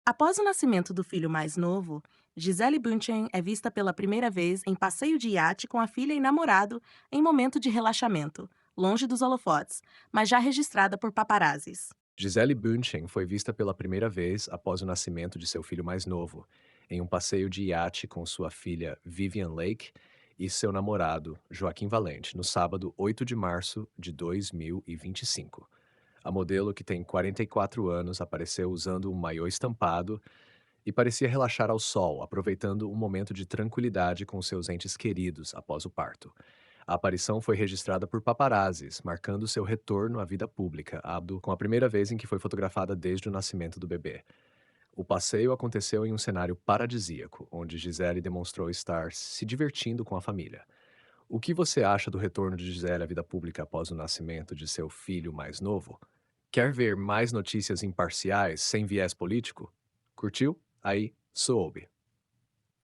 Após o nascimento do filho mais novo, Gisele Bündchen é vista pela primeira vez em passeio de iate com a filha e namorado em momento de relaxamento, longe dos holofotes, mas já registrada por paparazzis. Gisele Bündchen foi vista pela primeira vez após o nascimento de seu filho mais novo, em um passeio de iate com sua filha Vivian Lake e seu namorado, Joaquim Valente, no sábado 8 de março de 2025. A modelo, que tem 44 anos, apareceu usando um maiô estampado e parecia relaxar ao sol, aproveitando um momento de tranquilidade com seus entes queridos após o parto. A aparição foi registrada por paparazzis, marcando seu retorno à vida pública, com a primeira vez em que foi fotografada desde o nascimento do bebê. O passeio aconteceu em um cenário paradisíaco, onde Gisele demonstrou estar se divertindo com a família. O que você acha do retorno de Gisele à vida pública após o nascimento de seu filho mais novo? Quer ver mais notícias imparciais, sem viés político? Curtiu? Aí, soube.